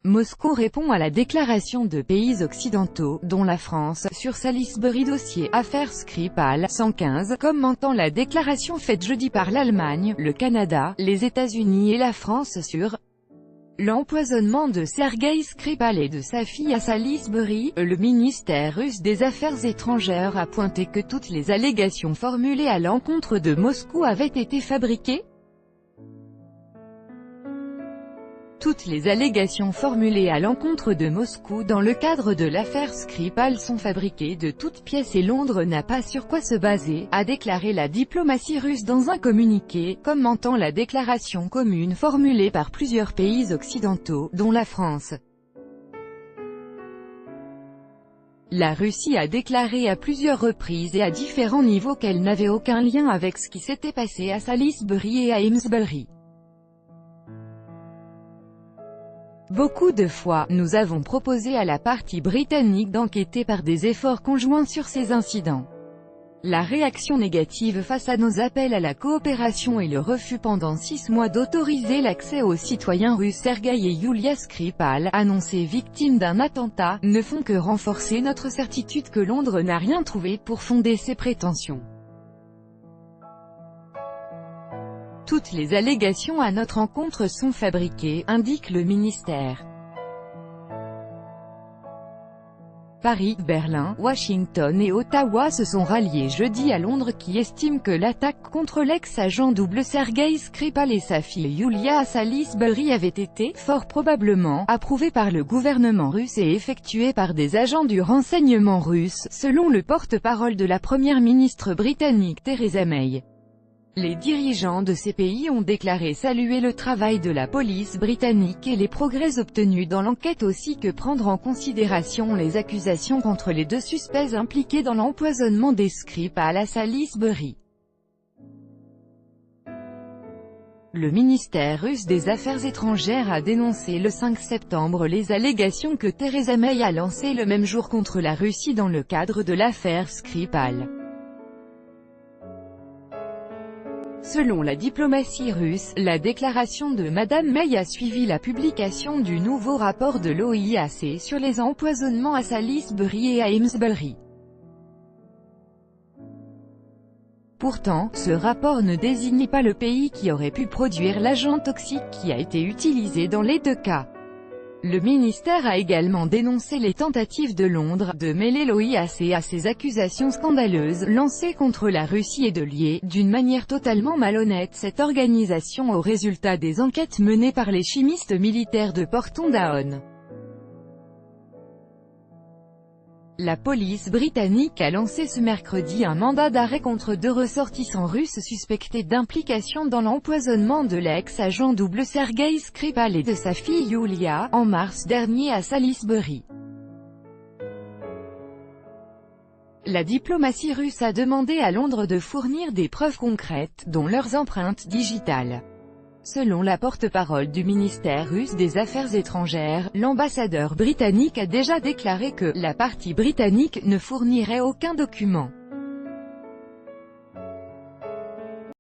Moscou répond à la déclaration de pays occidentaux, dont la France, sur Salisbury dossier « Affaire Skripal » 115, commentant la déclaration faite jeudi par l'Allemagne, le Canada, les États-Unis et la France sur l'empoisonnement de Sergueï Skripal et de sa fille à Salisbury. Le ministère russe des Affaires étrangères a pointé que toutes les allégations formulées à l'encontre de Moscou avaient été fabriquées. Toutes les allégations formulées à l'encontre de Moscou dans le cadre de l'affaire Skripal sont fabriquées de toutes pièces et Londres n'a pas sur quoi se baser, a déclaré la diplomatie russe dans un communiqué, commentant la déclaration commune formulée par plusieurs pays occidentaux, dont la France. La Russie a déclaré à plusieurs reprises et à différents niveaux qu'elle n'avait aucun lien avec ce qui s'était passé à Salisbury et à Amesbury. Beaucoup de fois, nous avons proposé à la partie britannique d'enquêter par des efforts conjoints sur ces incidents. La réaction négative face à nos appels à la coopération et le refus pendant 6 mois d'autoriser l'accès aux citoyens russes Sergueï et Yulia Skripal, annoncés victimes d'un attentat, ne font que renforcer notre certitude que Londres n'a rien trouvé pour fonder ses prétentions. Toutes les allégations à notre encontre sont fabriquées, indique le ministère. Paris, Berlin, Washington et Ottawa se sont ralliés jeudi à Londres qui estime que l'attaque contre l'ex-agent double Sergueï Skripal et sa fille Yulia à Salisbury avait été, fort probablement, approuvée par le gouvernement russe et effectuée par des agents du renseignement russe, selon le porte-parole de la première ministre britannique Theresa May. Les dirigeants de ces pays ont déclaré saluer le travail de la police britannique et les progrès obtenus dans l'enquête ainsi que prendre en considération les accusations contre les 2 suspects impliqués dans l'empoisonnement des Skripal à Salisbury. Le ministère russe des Affaires étrangères a dénoncé le 5 septembre les allégations que Theresa May a lancées le même jour contre la Russie dans le cadre de l'affaire Skripal. Selon la diplomatie russe, la déclaration de Madame May a suivi la publication du nouveau rapport de l'OIAC sur les empoisonnements à Salisbury et à Amesbury. Pourtant, ce rapport ne désigne pas le pays qui aurait pu produire l'agent toxique qui a été utilisé dans les 2 cas. Le ministère a également dénoncé les tentatives de Londres de mêler l'OIAC à ces accusations scandaleuses lancées contre la Russie et de lier, d'une manière totalement malhonnête, cette organisation aux résultats des enquêtes menées par les chimistes militaires de Porton Down. La police britannique a lancé ce mercredi un mandat d'arrêt contre 2 ressortissants russes suspectés d'implication dans l'empoisonnement de l'ex-agent double Sergueï Skripal et de sa fille Yulia, en mars dernier à Salisbury. La diplomatie russe a demandé à Londres de fournir des preuves concrètes, dont leurs empreintes digitales. Selon la porte-parole du ministère russe des Affaires étrangères, l'ambassadeur britannique a déjà déclaré que la partie britannique ne fournirait aucun document.